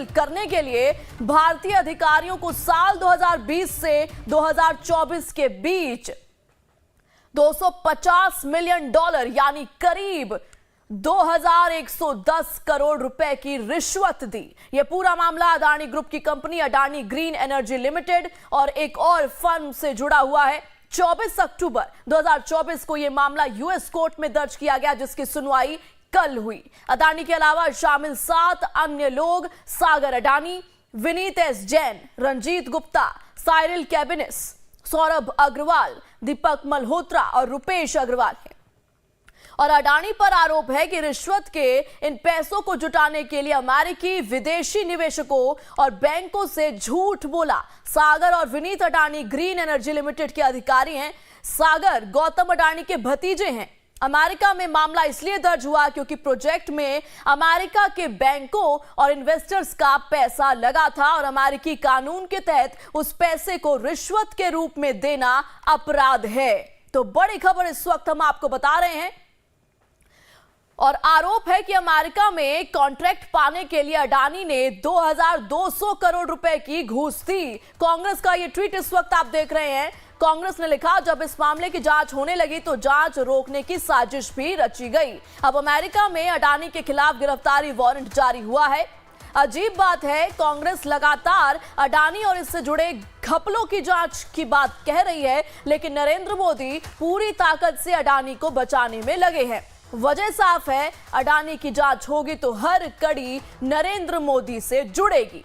करने के लिए भारतीय अधिकारियों को साल 2020 से 2024 के बीच $250 मिलियन यानी करीब 2110 करोड़ रुपए की रिश्वत दी। यह पूरा मामला अडानी ग्रुप की company Adani green energy limited और एक और फर्म से जुड़ा हुआ है। 24 अक्टूबर 2024 को यह मामला यूएस कोर्ट में दर्ज किया गया, जिसकी सुनवाई कल हुई। अडानी के अलावा शामिल 7 अन्य लोग सागर अडानी, विनीत एस जैन, रंजीत गुप्ता, साइरिल कैबिनिस, सौरभ अग्रवाल, दीपक मल्होत्रा और रुपेश अग्रवाल हैं। और अडानी पर आरोप है कि रिश्वत के इन पैसों को जुटाने के लिए अमेरिकी विदेशी निवेशकों और बैंकों से झूठ बोला। सागर और Vineet Adani green energy limited के अधिकारी हैं। सागर गौतम अडानी के भतीजे हैं। अमेरिका में मामला इसलिए दर्ज हुआ क्योंकि प्रोजेक्ट में अमेरिका के बैंकों और इन्वेस्टर्स का पैसा लगा था और अमेरिकी कानून के तहत उस पैसे को रिश्वत के रूप में देना अपराध है। तो बड़ी खबर इस वक्त हम आपको बता रहे हैं और आरोप है कि अमेरिका में कॉन्ट्रैक्ट पाने के लिए अडानी ने 2200 करोड़ रुपए की घूस दी। कांग्रेस का यह ट्वीट इस वक्त आप देख रहे हैं। कांग्रेस ने लिखा, जब इस मामले की जांच होने लगी तो जांच रोकने की साजिश भी रची गई। अब अमेरिका में अडानी के खिलाफ गिरफ्तारी वारंट जारी हुआ है। अजीब बात है, कांग्रेस लगातार अडानी और इससे जुड़े घपलों की जांच की बात कह रही है, लेकिन नरेंद्र मोदी पूरी ताकत से अडानी को बचाने में लगे हैं। वजह साफ है, अडानी की जांच होगी तो हर कड़ी नरेंद्र मोदी से जुड़ेगी।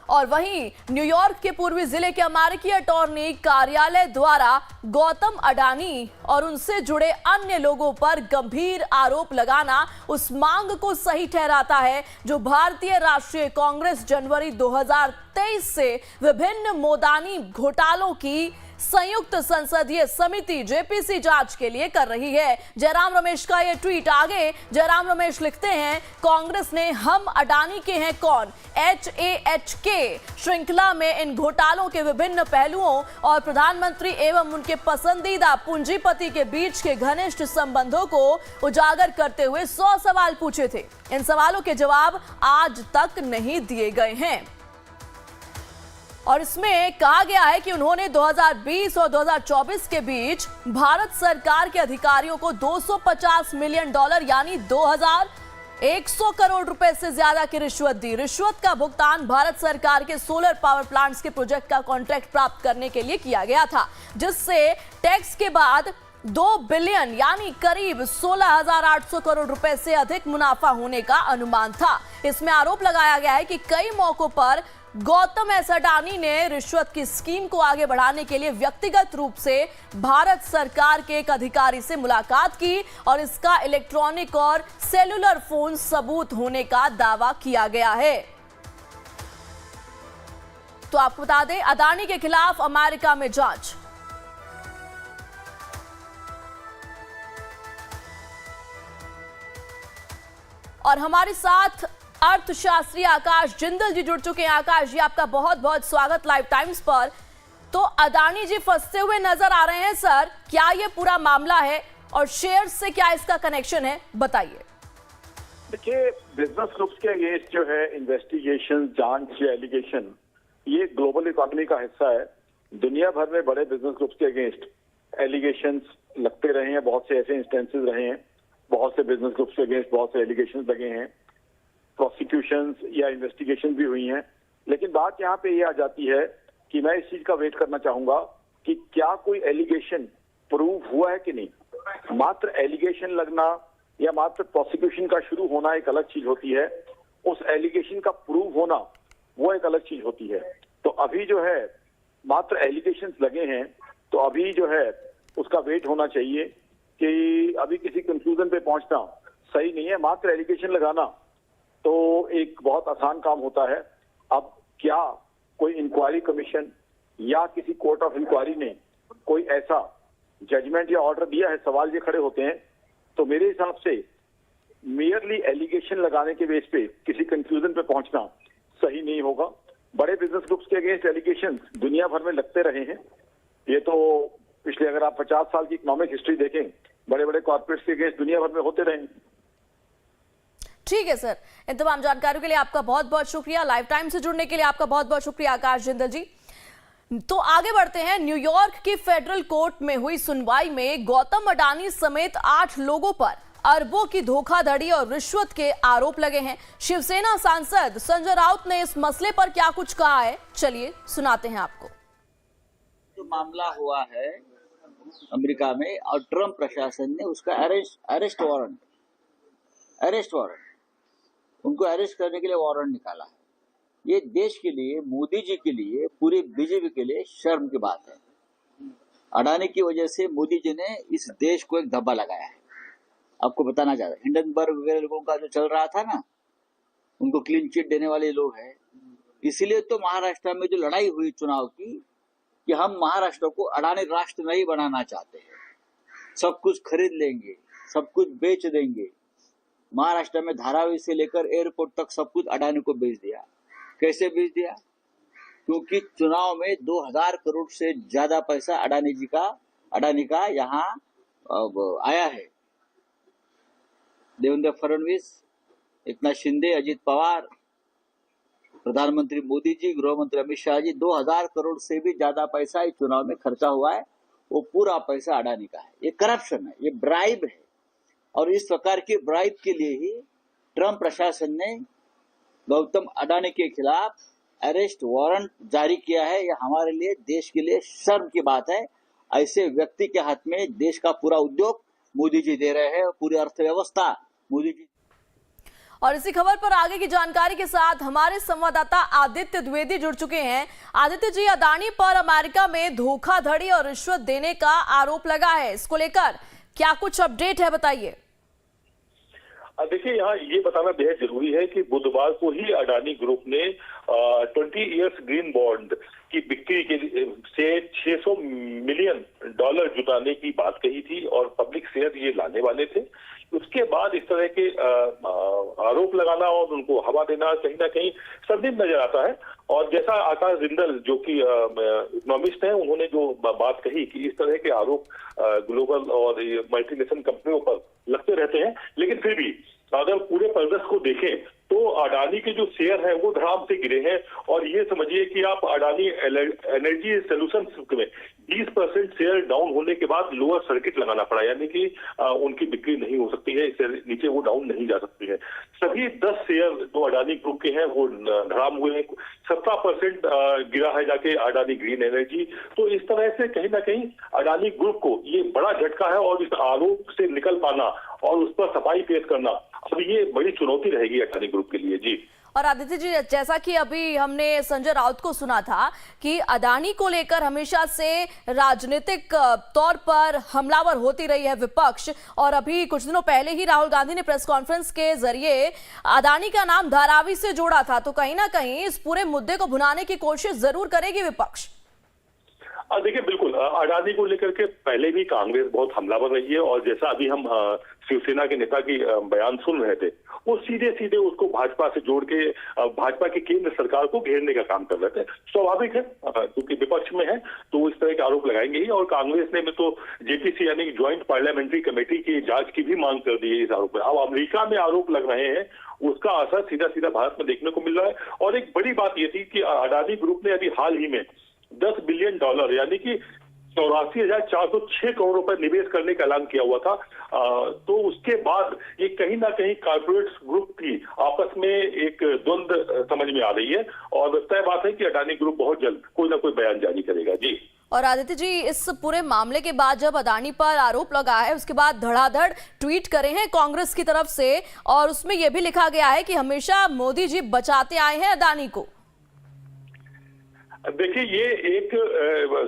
और वहीं न्यूयॉर्क के पूर्वी जिले के अमेरिकी अटॉर्नी कार्यालय द्वारा गौतम अडानी और उनसे जुड़े अन्य लोगों पर गंभीर आरोप लगाना उस मांग को सही ठहराता है जो भारतीय राष्ट्रीय कांग्रेस जनवरी 2023 से विभिन्न मोदानी घोटालों की संयुक्त संसदीय समिति जेपीसी जांच के लिए कर रही है। जयराम रमेश का यह ट्वीट आगे। जयराम रमेश लिखते हैं, कांग्रेस ने हम अडानी के हैं कौन HAHK श्रृंखला में इन घोटालों के विभिन्न पहलुओं और प्रधानमंत्री एवं उनके पसंदीदा पूंजीपति के बीच के घनिष्ठ संबंधों को उजागर करते हुए 100 सवाल पूछे थे। इन सवालों के जवाब आज तक नहीं दिए गए हैं और इसमें कहा गया है कि उन्होंने 2020 और 2024 के बीच भारत सरकार के अधिकारियों को $250 मिलियन यानी 2100 करोड़ रुपए से ज्यादा की रिश्वत दी। रिश्वत का भुगतान भारत सरकार के सोलर पावर प्लांट्स के प्रोजेक्ट का कॉन्ट्रैक्ट प्राप्त करने के लिए किया गया था, जिससे टैक्स के बाद 2 बिलियन यानी करीब 16,800 करोड़ रुपए से अधिक मुनाफा होने का अनुमान था। इसमें आरोप लगाया गया है कि कई मौकों पर गौतम एस अडानी ने रिश्वत की स्कीम को आगे बढ़ाने के लिए व्यक्तिगत रूप से भारत सरकार के एक अधिकारी से मुलाकात की और इसका इलेक्ट्रॉनिक और सेलुलर फोन सबूत होने का दावा किया गया है। तो आपको बता दें, अडानी के खिलाफ अमेरिका में जांच। और हमारे साथ अर्थशास्त्री आकाश जिंदल जी जुड़ चुके हैं। आकाश जी, आपका बहुत बहुत स्वागत लाइव टाइम्स पर। तो अडानी जी फंसते हुए नजर आ रहे हैं सर, क्या ये पूरा मामला है और शेयर से क्या इसका कनेक्शन है, बताइए। देखिए, बिजनेस ग्रुप्स के अगेंस्ट जो है इन्वेस्टिगेशन, जांच या एलिगेशन, ये ग्लोबल इकोनॉमी का हिस्सा है। दुनिया भर में बड़े बिजनेस ग्रुप्स के अगेंस्ट एलिगेशंस लगते रहे हैं। बहुत से ऐसे इंस्टेंसेस रहे हैं, बहुत से बिजनेस ग्रुप्स के अगेंस्ट बहुत से एलिगेशंस लगे हैं, प्रोसिक्यूशंस या इन्वेस्टिगेशन भी हुई हैं। लेकिन बात यहाँ पे ये आ जाती है कि मैं इस चीज का वेट करना चाहूंगा कि क्या कोई एलिगेशन प्रूव हुआ है कि नहीं। मात्र एलिगेशन लगना या मात्र प्रोसिक्यूशन का शुरू होना एक अलग चीज होती है, उस एलिगेशन का प्रूव होना वो एक अलग चीज होती है। तो अभी जो है मात्र एलिगेशंस लगे हैं, तो अभी जो है उसका वेट होना चाहिए कि अभी किसी कंक्लूजन पे पहुंचना सही नहीं है। मात्र एलिगेशन लगाना तो एक बहुत आसान काम होता है। अब क्या कोई इंक्वायरी कमीशन या किसी कोर्ट ऑफ इंक्वायरी ने कोई ऐसा जजमेंट या ऑर्डर दिया है, सवाल ये खड़े होते हैं। तो मेरे हिसाब से मेयरली एलिगेशन लगाने के बेस पे किसी कंक्लूजन पे पहुंचना सही नहीं होगा। बड़े बिजनेस ग्रुप्स के अगेंस्ट एलिगेशन दुनिया भर में लगते रहे हैं। ये तो पिछले अगर आप 50 साल की इकोनॉमिक हिस्ट्री देखें, बड़े बड़े कॉर्पोरेट्स के अगेंस्ट दुनिया भर में होते रहे। ठीक है सर, इन तमाम जानकारियों के लिए आपका बहुत बहुत शुक्रिया। लाइव टाइम से जुड़ने के लिए आपका बहुत बहुत शुक्रिया आकाश जिंदल जी। तो आगे बढ़ते हैं। न्यूयॉर्क की फेडरल कोर्ट में हुई सुनवाई में गौतम अडानी समेत 8 लोगों पर अरबों की धोखाधड़ी और रिश्वत के आरोप लगे हैं। शिवसेना सांसद संजय राउत ने इस मसले पर क्या कुछ कहा है, चलिए सुनाते हैं आपको। जो मामला हुआ है अमेरिका में और ट्रम्प प्रशासन ने उसका अरेस्ट वारंट उनको अरेस्ट करने के लिए वारंट निकाला है। ये देश के लिए, मोदी जी के लिए, पूरे बीजेपी के लिए शर्म की बात है। अडानी की वजह से मोदी जी ने इस देश को एक धब्बा लगाया है। आपको बताना चाहता हूं, हिंडनबर्ग वगैरह लोगों का जो चल रहा था ना, उनको क्लीन चिट देने वाले लोग हैं। इसीलिए तो महाराष्ट्र में जो लड़ाई हुई चुनाव की कि हम महाराष्ट्र को अडानी राष्ट्र नहीं बनाना चाहते हैं, सब कुछ खरीद लेंगे, सब कुछ बेच देंगे। महाराष्ट्र में धारावी से लेकर एयरपोर्ट तक सब कुछ अडानी को बेच दिया। कैसे बेच दिया? क्योंकि चुनाव में 2000 करोड़ से ज्यादा पैसा अडानी का यहाँ आया है। देवेंद्र फडणवीस, एकनाथ शिंदे, अजित पवार, प्रधानमंत्री मोदी जी, गृह मंत्री अमित शाह जी, 2000 करोड़ से भी ज्यादा पैसा इस चुनाव में खर्चा हुआ है। वो पूरा पैसा अडानी का है। ये करप्शन है, ये ब्राइब है। और इस प्रकार की ब्राइब के लिए ही ट्रम्प प्रशासन ने गौतम अडानी के खिलाफ अरेस्ट वारंट जारी किया है। यह हमारे लिए, देश के लिए शर्म की बात है। ऐसे व्यक्ति के हाथ में देश का पूरा उद्योग मोदी जी दे रहे हैं, पूरी अर्थव्यवस्था मोदी जी। और इसी खबर पर आगे की जानकारी के साथ हमारे संवाददाता आदित्य द्विवेदी जुड़ चुके हैं। आदित्य जी, अडानी पर अमेरिका में धोखाधड़ी और रिश्वत देने का आरोप लगा है, इसको लेकर क्या कुछ अपडेट है, बताइए। देखिए, यहाँ ये बताना बेहद जरूरी है कि बुधवार को ही अडानी ग्रुप ने 20 इयर्स ग्रीन बॉन्ड की बिक्री के से $600 मिलियन जुटाने की बात कही थी और पब्लिक शेयर ये लाने वाले थे। उसके बाद इस तरह के आरोप लगाना और उनको हवा देना कहीं ना कहीं संदिग्ध नजर आता है। और जैसा आकाश जिंदल जो कि इकोनॉमिस्ट हैं, उन्होंने जो बात कही कि इस तरह के आरोप ग्लोबल और मल्टीनेशनल कंपनियों पर लगते रहते हैं, लेकिन फिर भी अगर पूरे परिदृश्य को देखें तो अडानी के जो शेयर हैं वो धड़ाम से गिरे हैं। और ये समझिए कि आप अडानी एनर्जी सॉल्यूशंस में 20% शेयर डाउन होने के बाद लोअर सर्किट लगाना पड़ा, यानी कि उनकी बिक्री नहीं हो सकती है, इससे नीचे वो डाउन नहीं जा सकती है। सभी 10 शेयर जो अडानी ग्रुप के हैं वो धड़ाम हुए हैं। 17% गिरा है जाके अडानी ग्रीन एनर्जी। तो इस तरह से कहीं ना कहीं अडानी ग्रुप को ये बड़ा झटका है और इस आरोप से निकल पाना और उस पर सफाई पेश करना अब ये बड़ी चुनौती रहेगी अडानी ग्रुप के लिए। जी, और आदित्य जी, जैसा कि अभी हमने संजय राउत को सुना था कि अडानी को लेकर हमेशा से राजनीतिक तौर पर हमलावर होती रही है विपक्ष, और अभी कुछ दिनों पहले ही राहुल गांधी ने प्रेस कॉन्फ्रेंस के जरिए अडानी का नाम धारावी से जोड़ा था। तो कहीं ना कहीं इस पूरे मुद्दे को भुनाने की कोशिश जरूर करेगी विपक्ष। देखिए, बिल्कुल अडानी को लेकर के पहले भी कांग्रेस बहुत हमलावर रही है और जैसा अभी हम शिवसेना के नेता की बयान सुन रहे थे, वो सीधे सीधे उसको भाजपा से जोड़ के भाजपा की केंद्र सरकार को घेरने का काम कर रहे थे। स्वाभाविक है, क्योंकि विपक्ष में है तो इस तरह के आरोप लगाएंगे ही। और कांग्रेस ने तो जेपीसी यानी कि ज्वाइंट पार्लियामेंट्री कमेटी की जांच की भी मांग कर दी है इस आरोप में। अब अमेरिका में आरोप लग रहे हैं, उसका असर सीधा सीधा भारत में देखने को मिल रहा है। और एक बड़ी बात यह थी कि अडानी ग्रुप ने अभी हाल ही में $10 बिलियन यानी कि 84,406 करोड़ रुपए निवेश करने का ऐलान किया हुआ था। तो उसके बाद ये कहीं ना कहीं कॉर्पोरेट ग्रुप की आपस में एक द्वंद्व समझ में आ रही है और तय बात है कि अडानी ग्रुप बहुत जल्द कोई ना कोई बयान जारी करेगा। जी, और आदित्य जी, इस पूरे मामले के बाद जब अडानी पर आरोप लगा है, उसके बाद धड़ाधड़ ट्वीट करे हैं कांग्रेस की तरफ से, और उसमें यह भी लिखा गया है कि हमेशा मोदी जी बचाते आए हैं अडानी को। देखिए, ये एक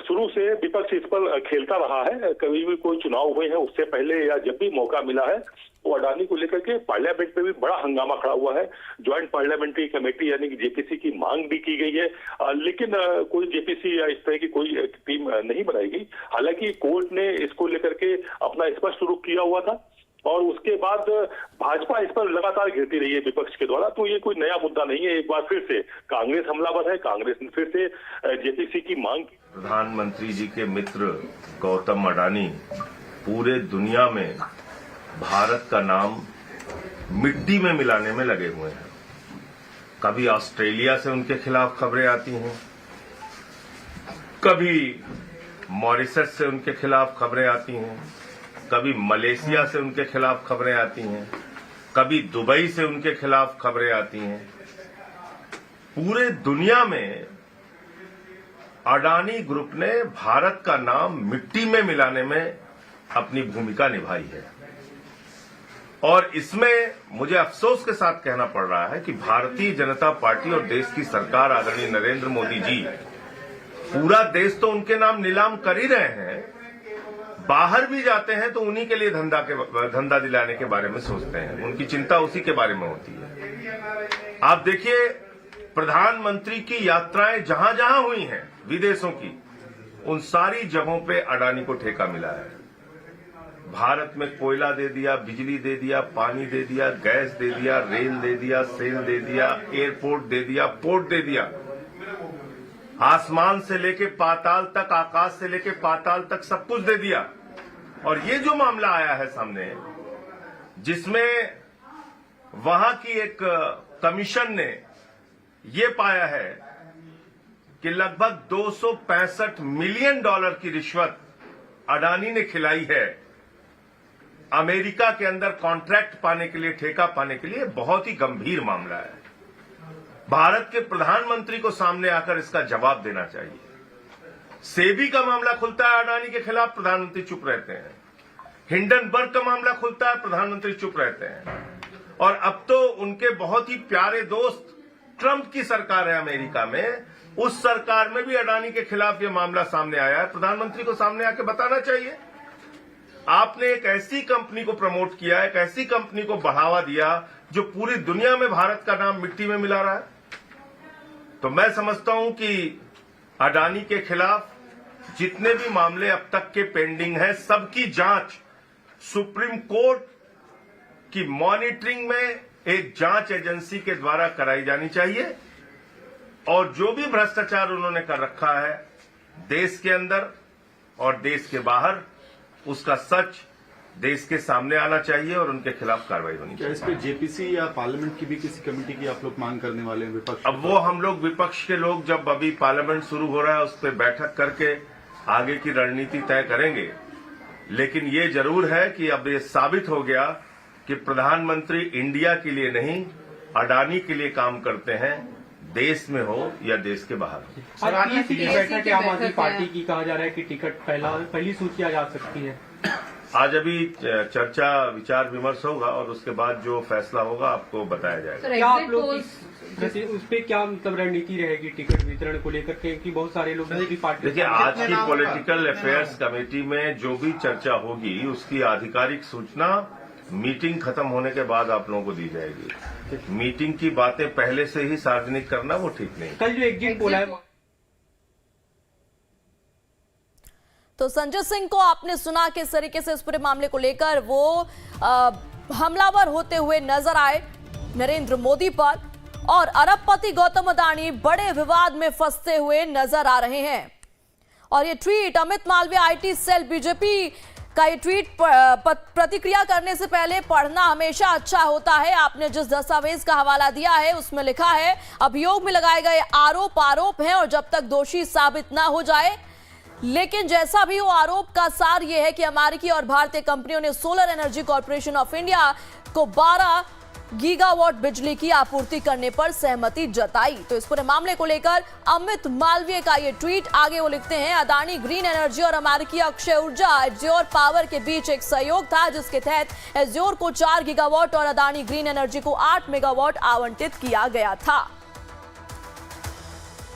शुरू से विपक्ष इस पर खेलता रहा है। कभी भी कोई चुनाव हुए हैं उससे पहले या जब भी मौका मिला है वो अडानी को लेकर के पार्लियामेंट में भी बड़ा हंगामा खड़ा हुआ है। ज्वाइंट पार्लियामेंट्री कमेटी यानी कि जेपीसी की मांग भी की गई है, लेकिन कोई जेपीसी या इस तरह की कोई टीम नहीं बनाई गई। हालांकि कोर्ट ने इसको लेकर के अपना स्पष्ट रुख किया हुआ था और उसके बाद भाजपा इस पर लगातार घिरती रही है विपक्ष के द्वारा। तो ये कोई नया मुद्दा नहीं है। एक बार फिर से कांग्रेस हमलावर है, कांग्रेस ने फिर से जेपीसी की मांग की। प्रधानमंत्री जी के मित्र गौतम अडानी पूरे दुनिया में भारत का नाम मिट्टी में मिलाने में लगे हुए हैं। कभी ऑस्ट्रेलिया से उनके खिलाफ खबरें आती हैं, कभी मॉरिशस से उनके खिलाफ खबरें आती हैं, कभी मलेशिया से उनके खिलाफ खबरें आती हैं, कभी दुबई से उनके खिलाफ खबरें आती हैं। पूरे दुनिया में अडानी ग्रुप ने भारत का नाम मिट्टी में मिलाने में अपनी भूमिका निभाई है और इसमें मुझे अफसोस के साथ कहना पड़ रहा है कि भारतीय जनता पार्टी और देश की सरकार आदरणीय नरेंद्र मोदी जी, पूरा देश तो उनके नाम नीलाम कर ही रहे हैं, बाहर भी जाते हैं तो उन्हीं के लिए धंधा दिलाने के बारे में सोचते हैं, उनकी चिंता उसी के बारे में होती है। आप देखिए, प्रधानमंत्री की यात्राएं जहां जहां हुई हैं विदेशों की, उन सारी जगहों पे अडानी को ठेका मिला है। भारत में कोयला दे दिया, बिजली दे दिया, पानी दे दिया, गैस दे दिया, रेल दे दिया, सेल दे दिया, एयरपोर्ट दे दिया, पोर्ट दे दिया, आसमान से लेके पाताल तक, आकाश से लेके पाताल तक सब कुछ दे दिया। और ये जो मामला आया है सामने, जिसमें वहां की एक कमीशन ने ये पाया है कि लगभग 265 मिलियन डॉलर की रिश्वत अडानी ने खिलाई है अमेरिका के अंदर कॉन्ट्रैक्ट पाने के लिए, ठेका पाने के लिए, बहुत ही गंभीर मामला है। भारत के प्रधानमंत्री को सामने आकर इसका जवाब देना चाहिए। सेबी का मामला खुलता है अडानी के खिलाफ, प्रधानमंत्री चुप रहते हैं। हिंडनबर्ग का मामला खुलता है, प्रधानमंत्री चुप रहते हैं। और अब तो उनके बहुत ही प्यारे दोस्त ट्रंप की सरकार है अमेरिका में, उस सरकार में भी अडानी के खिलाफ यह मामला सामने आया है। प्रधानमंत्री को सामने आके बताना चाहिए। आपने एक ऐसी कंपनी को प्रमोट किया, एक ऐसी कंपनी को बढ़ावा दिया जो पूरी दुनिया में भारत का नाम मिट्टी में मिला रहा है। तो मैं समझता हूं कि अडानी के खिलाफ जितने भी मामले अब तक के पेंडिंग हैं, सबकी जांच सुप्रीम कोर्ट की मॉनिटरिंग में एक जांच एजेंसी के द्वारा कराई जानी चाहिए। और जो भी भ्रष्टाचार उन्होंने कर रखा है देश के अंदर और देश के बाहर, उसका सच देश के सामने आना चाहिए और उनके खिलाफ कार्रवाई होनी चाहिए। इस पे जेपीसी या पार्लियामेंट की भी किसी कमेटी की आप लोग मांग करने वाले हैं विपक्ष? अब वो हम लोग विपक्ष के लोग जब अभी पार्लियामेंट शुरू हो रहा है उस पर बैठक करके आगे की रणनीति तय करेंगे। लेकिन ये जरूर है कि अब ये साबित हो गया कि प्रधानमंत्री इंडिया के लिए नहीं, अडानी के लिए काम करते हैं, देश में हो या देश के बाहर। अडानी की बैठक आम आदमी पार्टी की कहा जा रहा है कि टिकट पहली सूची आ जा सकती है। आज अभी चर्चा विचार विमर्श होगा और उसके बाद जो फैसला होगा आपको बताया जाएगा। क्या आप लोग जैसे उस पर क्या मतलब रणनीति रहेगी टिकट वितरण को लेकर के, कि बहुत सारे लोग दूसरी पार्टी? देखिए, आज की पॉलिटिकल अफेयर्स कमेटी में जो भी चर्चा होगी उसकी आधिकारिक सूचना मीटिंग खत्म होने के बाद आप लोगों को दी जाएगी। मीटिंग की बातें पहले से ही सार्वजनिक करना वो ठीक नहीं। कल जो एग्जिट पोल है, तो संजय सिंह को आपने सुना किस तरीके से इस पूरे मामले को लेकर वो हमलावर होते हुए नजर आए नरेंद्र मोदी पर, और अरबपति गौतम अडानी बड़े विवाद में फंसते हुए नजर आ रहे हैं। और ये tweet Amit Malviya IT cell BJP का ये ट्वीट प्रतिक्रिया करने से पहले पढ़ना हमेशा अच्छा होता है। आपने जिस दस्तावेज का हवाला दिया है उसमें लिखा है, अभियोग में लगाए गए आरोप हैं और जब तक दोषी साबित ना हो जाए। लेकिन जैसा भी हो, आरोप का सार यह है कि अमेरिकी और भारतीय कंपनियों ने solar energy corporation of India को 12 गीगावाट बिजली की आपूर्ति करने पर सहमति जताई। तो इस पूरे मामले को लेकर अमित मालवीय का ये ट्वीट, आगे वो लिखते हैं, अडानी ग्रीन एनर्जी और अमेरिकी अक्षय ऊर्जा एज्योर पावर के बीच एक सहयोग था जिसके तहत एज्योर को 4 गीगावाट और अडानी ग्रीन एनर्जी को 8 मेगावाट आवंटित किया गया था।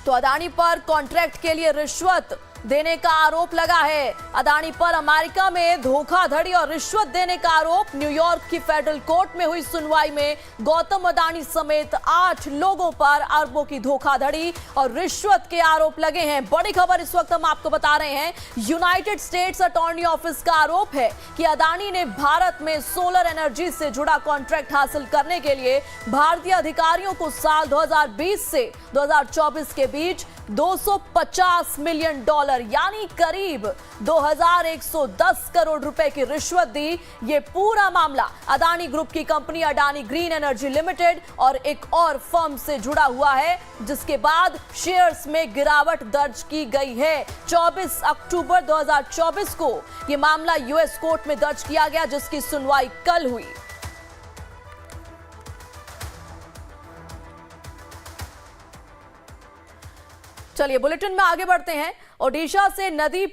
तो अडानी पर कॉन्ट्रैक्ट के लिए रिश्वत देने का आरोप लगा है। अडानी पर अमेरिका में धोखाधड़ी और रिश्वत देने का आरोप। न्यूयॉर्क की फेडरल कोर्ट में हुई सुनवाई में गौतम अडानी समेत 8 लोगों पर अरबों की धोखाधड़ी और रिश्वत के आरोप लगे हैं। बड़ी खबर इस वक्त हम आपको बता रहे हैं, यूनाइटेड स्टेट्स अटॉर्नी ऑफिस का आरोप है कि अडानी ने भारत में सोलर एनर्जी से जुड़ा कॉन्ट्रैक्ट हासिल करने के लिए भारतीय अधिकारियों को साल 2020 से 2024 के बीच $250 मिलियन यानी करीब 2110 करोड़ रुपए की रिश्वत दी। ये पूरा मामला अडानी ग्रुप की company Adani green energy limited और एक और फर्म से जुड़ा हुआ है, जिसके बाद शेयर्स में गिरावट दर्ज की गई है। 24 अक्टूबर 2024 को यह मामला यूएस कोर्ट में दर्ज किया गया, जिसकी सुनवाई कल हुई। चलिए बुलेटिन में आगे बढ़ते हैं। ओडिशा से नदी